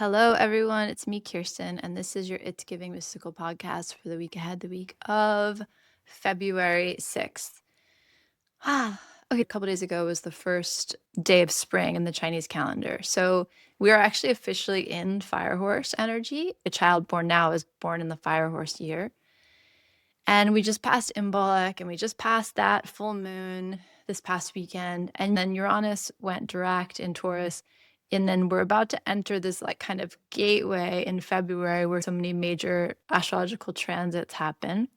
Hello, everyone. It's me, Kirsten, and this is your It's Giving Mystical podcast for the week ahead, the week of February 6th. Okay, a couple days ago was the first day of spring in the Chinese calendar. So we are actually officially in Fire Horse energy. A child born now is born in the Fire Horse year. And we just passed Imbolc and we just passed that full moon this past weekend. And then Uranus went direct in Taurus. And then we're about to enter this like kind of gateway in February where so many major astrological transits happen.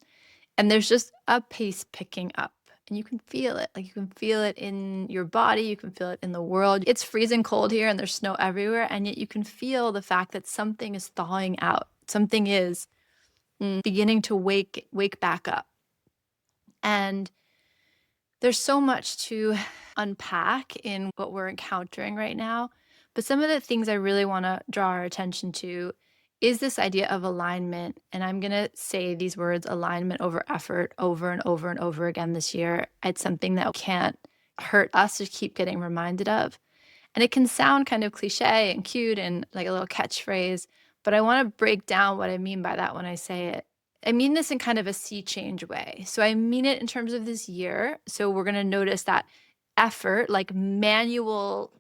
And there's just a pace picking up. And you can feel it. Like you can feel it in your body, you can feel it in the world. It's freezing cold here and there's snow everywhere. And yet you can feel the fact that something is thawing out. Something is beginning to wake back up. And there's so much to unpack in what we're encountering right now. But some of the things I really want to draw our attention to is this idea of alignment. And I'm going to say these words, alignment over effort, over and over and over again this year. It's something that can't hurt us to keep getting reminded of. And it can sound kind of cliche and cute and like a little catchphrase, but I want to break down what I mean by that when I say it. I mean this in kind of a sea change way. So I mean it in terms of this year. So we're going to notice that effort, like manual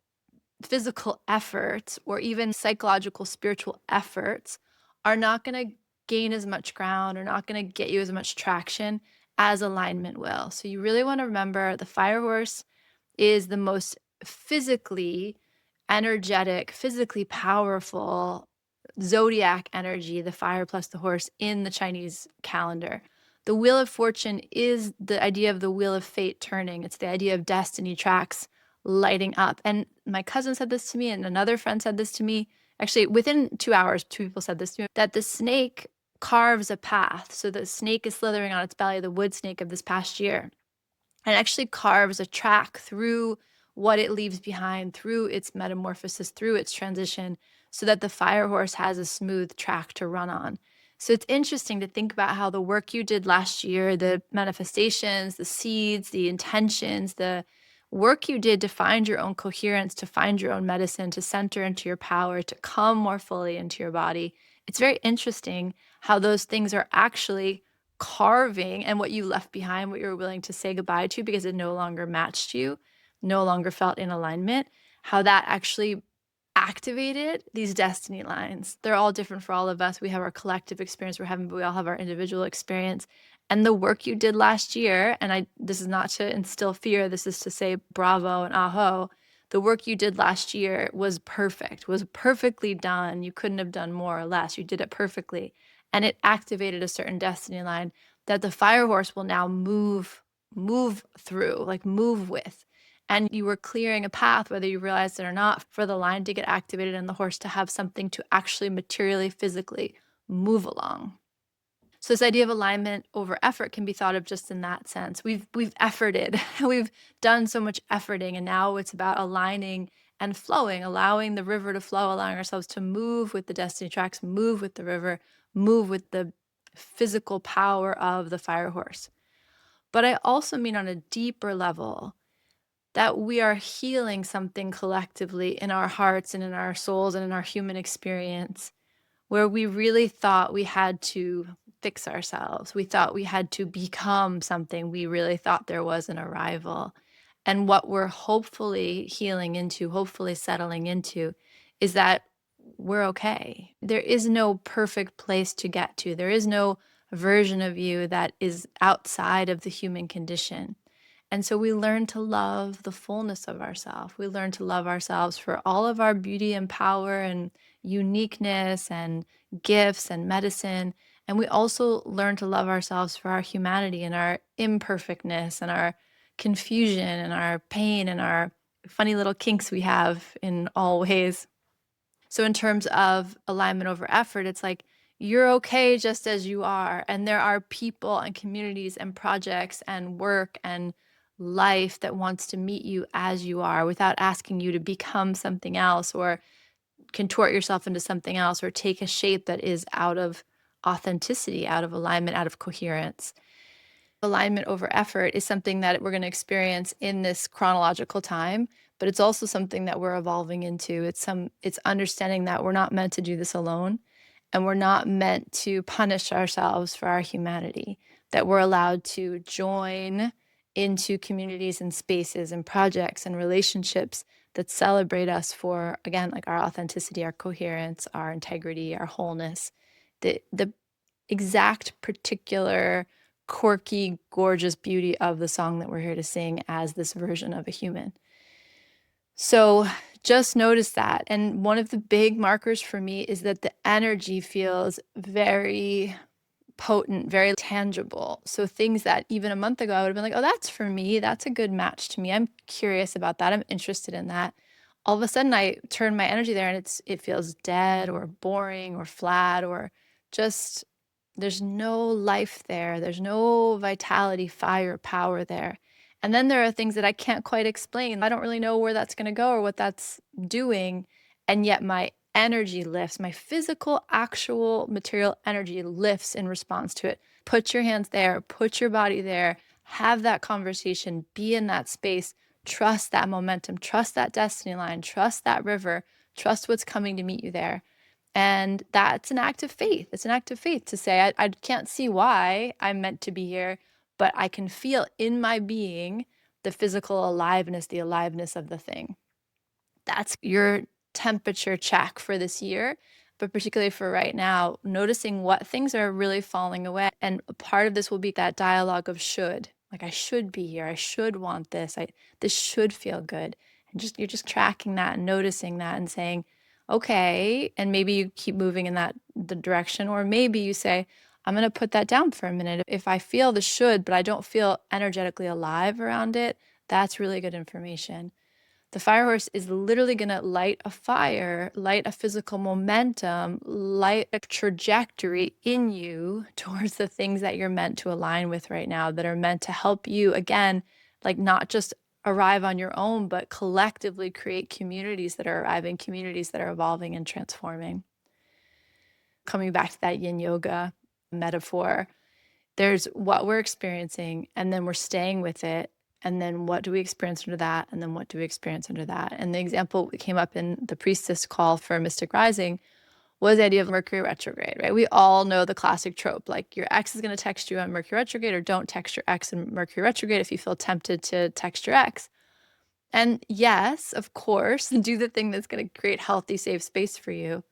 physical efforts or even psychological, spiritual efforts, are not going to gain as much ground or not going to get you as much traction as alignment will. So you really want to remember the fire horse is the most physically energetic, physically powerful zodiac energy, the fire plus the horse in the Chinese calendar. The wheel of fortune is the idea of the wheel of fate turning. It's the idea of destiny tracks lighting up. And my cousin said this to me, and another friend said this to me. Actually, within 2 hours, two people said this to me, that the snake carves a path. So the snake is slithering on its belly, the wood snake of this past year, and actually carves a track through what it leaves behind, through its metamorphosis, through its transition, so that the fire horse has a smooth track to run on. So it's interesting to think about how the work you did last year, the manifestations, the seeds, the intentions, the work you did to find your own coherence, to find your own medicine, to center into your power, to come more fully into your body. It's very interesting how those things are actually carving, and what you left behind, what you were willing to say goodbye to because it no longer matched you, no longer felt in alignment, how that actually activated these destiny lines. They're all different for all of us. We have our collective experience we're having, but we all have our individual experience. And the work you did last year, and this is not to instill fear, this is to say bravo and aho. The work you did last year was perfect, was perfectly done. You couldn't have done more or less. You did it perfectly. And it activated a certain destiny line that the fire horse will now move through, like move with. And you were clearing a path, whether you realized it or not, for the line to get activated and the horse to have something to actually materially, physically move along. So this idea of alignment over effort can be thought of just in that sense. We've efforted, we've done so much efforting, and now it's about aligning and flowing, allowing the river to flow, allowing ourselves to move with the destiny tracks, move with the river, move with the physical power of the fire horse. But I also mean on a deeper level that we are healing something collectively in our hearts and in our souls and in our human experience, where we really thought we had to fix ourselves. We thought we had to become something. We really thought there was an arrival. And what we're hopefully healing into, hopefully settling into, is that we're okay. There is no perfect place to get to. There is no version of you that is outside of the human condition. And so we learn to love the fullness of ourselves. We learn to love ourselves for all of our beauty and power and uniqueness and gifts and medicine. And we also learn to love ourselves for our humanity and our imperfectness and our confusion and our pain and our funny little kinks we have in all ways. So in terms of alignment over effort, it's like you're okay just as you are. And there are people and communities and projects and work and life that wants to meet you as you are without asking you to become something else or contort yourself into something else or take a shape that is out of authenticity, out of alignment, out of coherence. Alignment over effort is something that we're going to experience in this chronological time, but it's also something that we're evolving into. It's understanding that we're not meant to do this alone, and we're not meant to punish ourselves for our humanity, that we're allowed to join into communities and spaces and projects and relationships that celebrate us for, again, like our authenticity, our coherence, our integrity, our wholeness. The exact particular quirky, gorgeous beauty of the song that we're here to sing as this version of a human. So just notice that. And one of the big markers for me is that the energy feels very potent, very tangible. So things that even a month ago I would have been like, oh, that's for me. That's a good match to me. I'm curious about that. I'm interested in that. All of a sudden I turn my energy there and it feels dead or boring or flat or just there's no life there. There's no vitality, fire, power there. And then there are things that I can't quite explain. I don't really know where that's going to go or what that's doing. And yet my energy lifts, my physical, actual material energy lifts in response to it. Put your hands there, put your body there, have that conversation, be in that space, trust that momentum, trust that destiny line, trust that river, trust what's coming to meet you there. And that's an act of faith. It's an act of faith to say, I can't see why I'm meant to be here, but I can feel in my being the physical aliveness, the aliveness of the thing. That's your temperature check for this year, but particularly for right now, noticing what things are really falling away. And a part of this will be that dialogue of should. Like I should be here. I should want this. This should feel good. And you're just tracking that and noticing that and saying, okay, and maybe you keep moving in the direction, or maybe you say, I'm going to put that down for a minute. If I feel the should, but I don't feel energetically alive around it, that's really good information. The fire horse is literally going to light a fire, light a physical momentum, light a trajectory in you towards the things that you're meant to align with right now, that are meant to help you, again, like not just arrive on your own, but collectively create communities that are arriving, communities that are evolving and transforming. Coming back to that yin yoga metaphor, there's what we're experiencing, and then we're staying with it. And then what do we experience under that? And then what do we experience under that? And the example that came up in the Priestess call for Mystic Rising was the idea of Mercury retrograde, right? We all know the classic trope, like your ex is going to text you on Mercury retrograde, or don't text your ex in Mercury retrograde if you feel tempted to text your ex. And yes, of course, do the thing that's going to create healthy, safe space for you,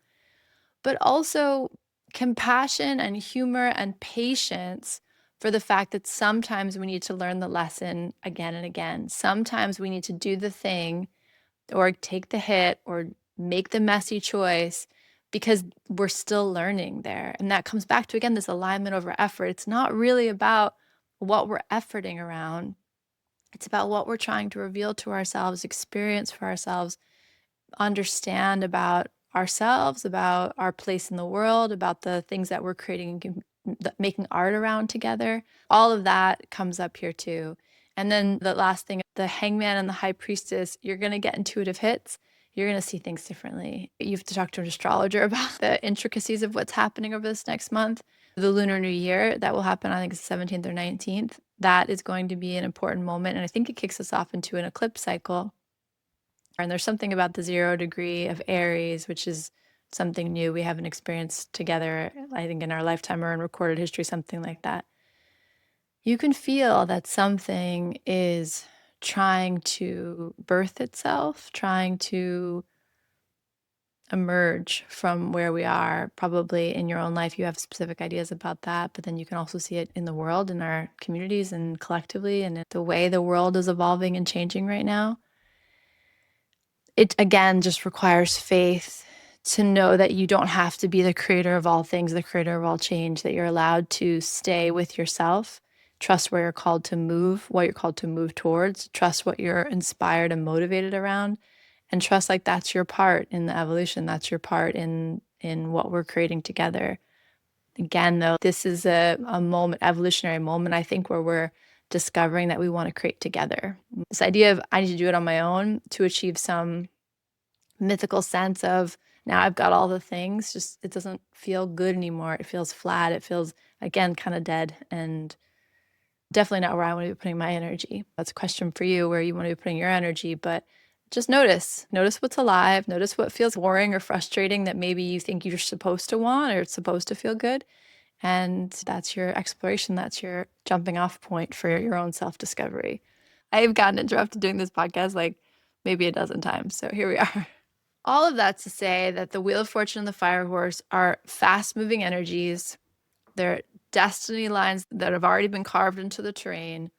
but also compassion and humor and patience for the fact that sometimes we need to learn the lesson again and again. Sometimes we need to do the thing or take the hit or make the messy choice because we're still learning there. And that comes back to, again, this alignment over effort. It's not really about what we're efforting around. It's about what we're trying to reveal to ourselves, experience for ourselves, understand about ourselves, about our place in the world, about the things that we're creating and making art around together. All of that comes up here too. And then the last thing, the hangman and the high priestess, you're going to get intuitive hits. You're going to see things differently. You have to talk to an astrologer about the intricacies of what's happening over this next month. The Lunar New Year, that will happen, I think it's the 17th or 19th. That is going to be an important moment. And I think it kicks us off into an eclipse cycle. And there's something about the 0 degree of Aries, which is something new we haven't experienced together, I think, in our lifetime or in recorded history, something like that. You can feel that something is trying to birth itself, trying to emerge from where we are. Probably in your own life, you have specific ideas about that, but then you can also see it in the world, in our communities, and collectively, and the way the world is evolving and changing right now. It, again, just requires faith to know that you don't have to be the creator of all things, the creator of all change, that you're allowed to stay with yourself, trust where you're called to move, what you're called to move towards, trust what you're inspired and motivated around, and trust like that's your part in the evolution, that's your part in what we're creating together. Again, though, this is a moment, evolutionary moment, I think, where we're discovering that we want to create together. This idea of I need to do it on my own to achieve some mythical sense of now I've got all the things, just it doesn't feel good anymore. It feels flat. It feels, again, kind of dead, and definitely not where I want to be putting my energy. That's a question for you, where you want to be putting your energy, but Just notice. Notice what's alive. Notice what feels boring or frustrating that maybe you think you're supposed to want or it's supposed to feel good. And that's your exploration. That's your jumping off point for your own self-discovery. I've gotten interrupted doing this podcast like maybe a dozen times. So here we are. All of that's to say that the Wheel of Fortune and the Fire Horse are fast-moving energies. They're destiny lines that have already been carved into the terrain.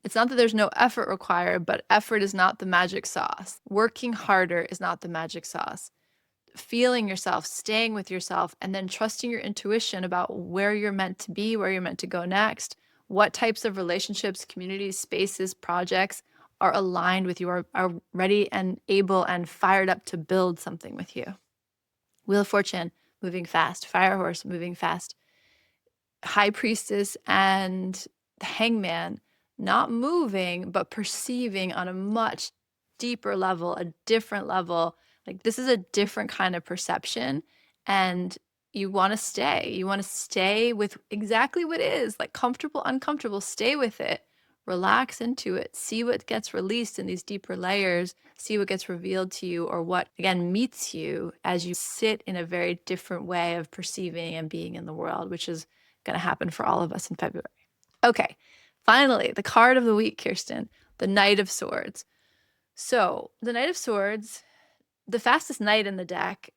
It's not that there's no effort required, but effort is not the magic sauce. Working harder is not the magic sauce. Feeling yourself, staying with yourself, and then trusting your intuition about where you're meant to be, where you're meant to go next, what types of relationships, communities, spaces, projects are aligned with you, are ready and able and fired up to build something with you. Wheel of Fortune, moving fast. Fire Horse, moving fast. High Priestess and the Hangman, not moving, but perceiving on a much deeper level, a different level. Like this is a different kind of perception. And you want to stay. You want to stay with exactly what is, like comfortable, uncomfortable. Stay with it. Relax into it. See what gets released in these deeper layers. See what gets revealed to you, or what, again, meets you as you sit in a very different way of perceiving and being in the world, which is going to happen for all of us in February. Okay, finally, the card of the week, Kirsten, the Knight of Swords. So the Knight of Swords, the fastest knight in the deck,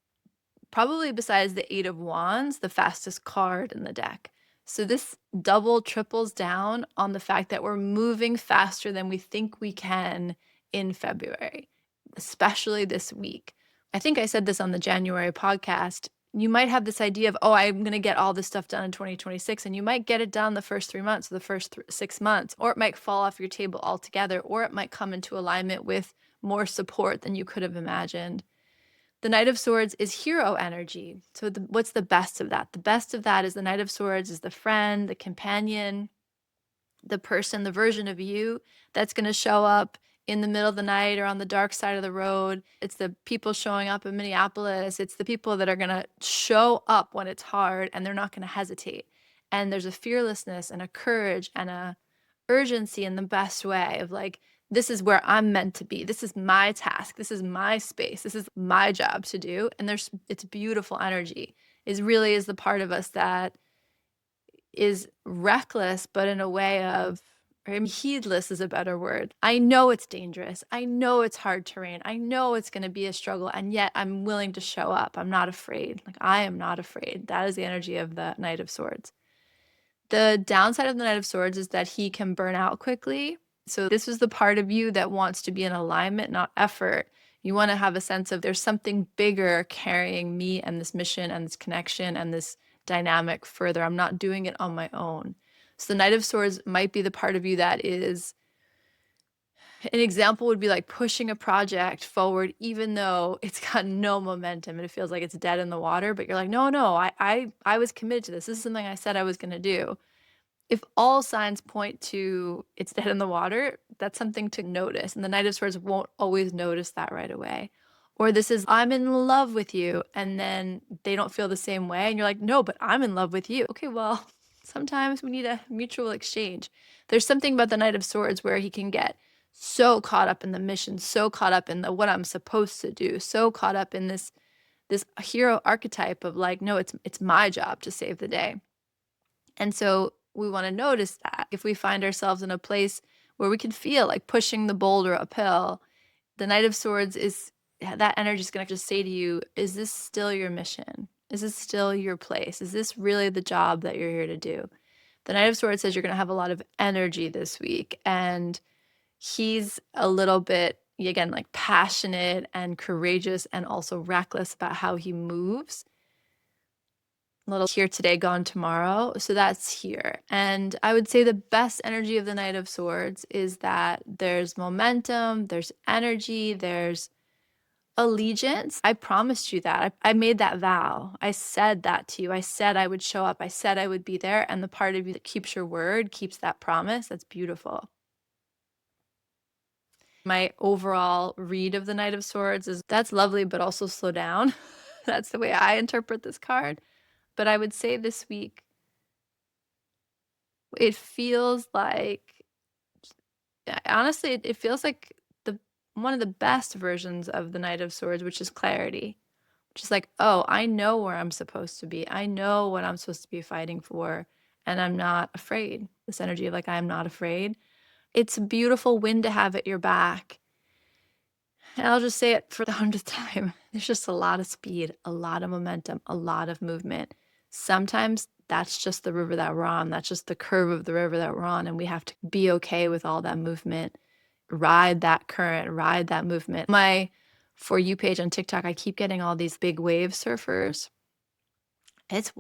probably besides the Eight of Wands, the fastest card in the deck. So this double triples down on the fact that we're moving faster than we think we can in February, especially this week. I think I said this on the January podcast. You might have this idea of, oh, I'm going to get all this stuff done in 2026, and you might get it done the first 3 months or the first 6 months, or it might fall off your table altogether, or it might come into alignment with more support than you could have imagined. The Knight of Swords is hero energy. So what's the best of that? The best of that is the Knight of Swords is the friend, the companion, the person, the version of you that's going to show up in the middle of the night or on the dark side of the road. It's the people showing up in Minneapolis. It's the people that are going to show up when it's hard and they're not going to hesitate. And there's a fearlessness and a courage and a urgency in the best way of like, this is where I'm meant to be. This is my task. This is my space. This is my job to do. And it's beautiful energy. Is really is the part of us that is reckless, but in a way of, or heedless is a better word. I know it's dangerous. I know it's hard terrain. I know it's going to be a struggle. And yet I'm willing to show up. I'm not afraid. Like I am not afraid. That is the energy of the Knight of Swords. The downside of the Knight of Swords is that he can burn out quickly. So this is the part of you that wants to be in alignment, not effort. You want to have a sense of there's something bigger carrying me and this mission and this connection and this dynamic further. I'm not doing it on my own. So the Knight of Swords might be the part of you that is, an example would be like pushing a project forward even though it's got no momentum and it feels like it's dead in the water, but you're like, no, I was committed to this. This is something I said I was going to do. If all signs point to it's dead in the water, that's something to notice. And the Knight of Swords won't always notice that right away. Or this is, I'm in love with you. And then they don't feel the same way. And you're like, no, but I'm in love with you. Okay, well, sometimes we need a mutual exchange. There's something about the Knight of Swords where he can get so caught up in the mission, so caught up in the what I'm supposed to do, so caught up in this hero archetype of like, no, it's my job to save the day. And so we want to notice that if we find ourselves in a place where we can feel like pushing the boulder uphill, the Knight of Swords is that energy is going to just say to you, is this still your mission? Is this still your place? Is this really the job that you're here to do? The Knight of Swords says you're going to have a lot of energy this week. And he's a little bit, again, like passionate and courageous and also reckless about how he moves. A little here today, gone tomorrow. So that's here. And I would say the best energy of the Knight of Swords is that there's momentum, there's energy, there's allegiance. I promised you that. I made that vow. I said that to you. I said I would show up. I said I would be there. And the part of you that keeps your word, keeps that promise, that's beautiful. My overall read of the Knight of Swords is that's lovely, but also slow down. That's the way I interpret this card. But I would say this week, it feels like, honestly, it feels like one of the best versions of the Knight of Swords, which is clarity. Which is like, oh, I know where I'm supposed to be. I know what I'm supposed to be fighting for, and I'm not afraid. This energy of like, I'm not afraid. It's a beautiful wind to have at your back. And I'll just say it for the 100th time. There's just a lot of speed, a lot of momentum, a lot of movement. Sometimes that's just the river that we're on. That's just the curve of the river that we're on. And we have to be okay with all that movement, ride that current, ride that movement. My For You page on TikTok, I keep getting all these big wave surfers. It's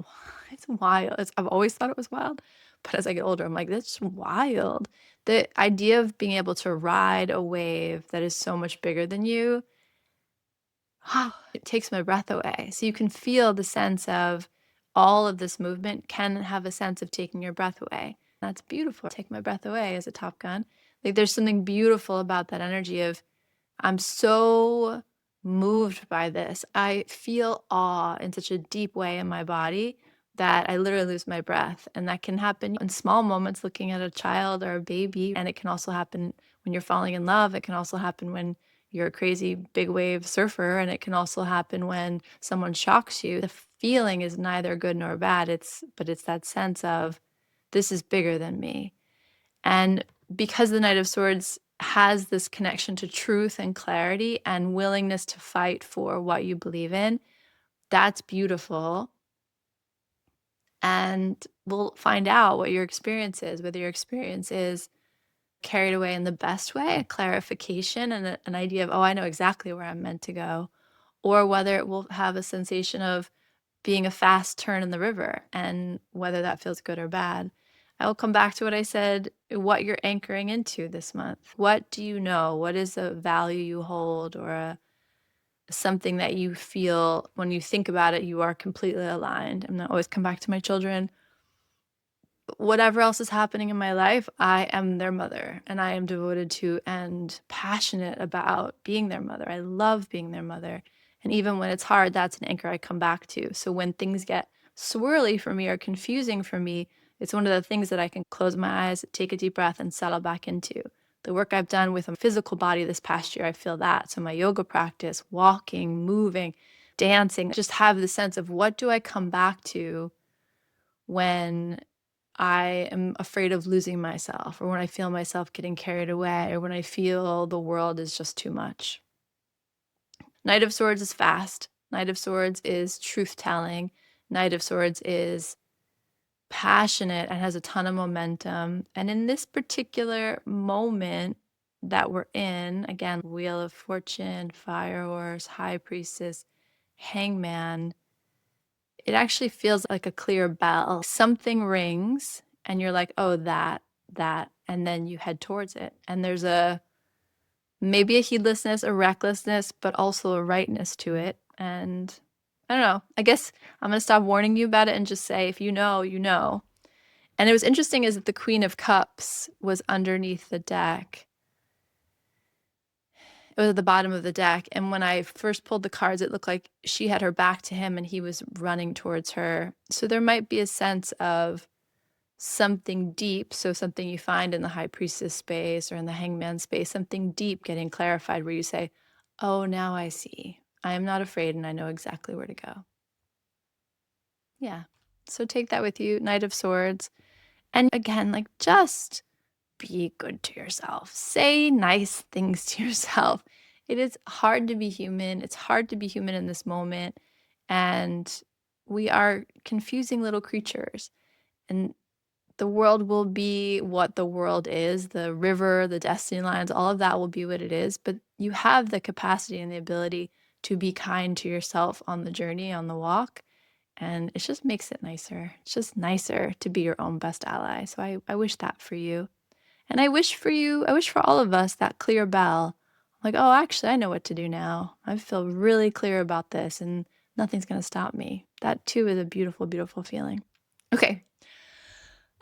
it's wild. I've always thought it was wild, but as I get older, I'm like, that's wild. The idea of being able to ride a wave that is so much bigger than you, it takes my breath away. So you can feel the sense of all of this movement can have a sense of taking your breath away. That's beautiful. Take my breath away as a Top Gun. Like there's something beautiful about that energy of I'm so moved by this. I feel awe in such a deep way in my body that I literally lose my breath. And that can happen in small moments looking at a child or a baby. And it can also happen when you're falling in love. It can also happen when you're a crazy big wave surfer. And it can also happen when someone shocks you. The feeling is neither good nor bad. But it's that sense of this is bigger than me. And because the Knight of Swords has this connection to truth and clarity and willingness to fight for what you believe in, that's beautiful. And we'll find out what your experience is, whether your experience is carried away in the best way, a clarification and an idea of, oh, I know exactly where I'm meant to go, or whether it will have a sensation of being a fast turn in the river and whether that feels good or bad. I will come back to what I said, what you're anchoring into this month. What do you know? What is a value you hold or something that you feel when you think about it, you are completely aligned? I'm going to always come back to my children. Whatever else is happening in my life, I am their mother and I am devoted to and passionate about being their mother. I love being their mother. And even when it's hard, that's an anchor I come back to. So when things get swirly for me or confusing for me, it's one of the things that I can close my eyes, take a deep breath, and settle back into. The work I've done with a physical body this past year, I feel that. So my yoga practice, walking, moving, dancing, just have the sense of what do I come back to when I am afraid of losing myself, or when I feel myself getting carried away, or when I feel the world is just too much. Knight of Swords is fast. Knight of Swords is truth-telling. Knight of Swords is passionate and has a ton of momentum. And in this particular moment that we're in, again, Wheel of Fortune, Fire Horse, High Priestess, Hangman, it actually feels like a clear bell. Something rings and you're like, oh, that, and then you head towards it. And there's maybe a heedlessness, a recklessness, but also a rightness to it. And I don't know, I guess I'm going to stop warning you about it and just say, if you know, you know. And it was interesting is that the Queen of Cups was underneath the deck. It was at the bottom of the deck. And when I first pulled the cards, it looked like she had her back to him and he was running towards her. So there might be a sense of something deep. So something you find in the High Priestess space or in the Hangman space, something deep getting clarified where you say, oh, now I see. I am not afraid and I know exactly where to go. Yeah. So take that with you, Knight of Swords. And again, like just be good to yourself. Say nice things to yourself. It is hard to be human. It's hard to be human in this moment. And we are confusing little creatures. And the world will be what the world is. The river, the destiny lines, all of that will be what it is. But you have the capacity and the ability to be kind to yourself on the journey, on the walk. And it just makes it nicer. It's just nicer to be your own best ally. So I wish that for you. And I wish for you, I wish for all of us that clear bell. Like, oh, actually, I know what to do now. I feel really clear about this and nothing's going to stop me. That too is a beautiful, beautiful feeling. Okay.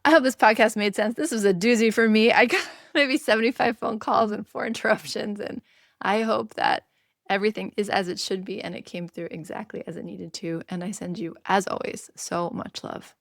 I hope this podcast made sense. This was a doozy for me. I got maybe 75 phone calls and 4 interruptions. And I hope that everything is as it should be and it came through exactly as it needed to. And I send you, as always, so much love.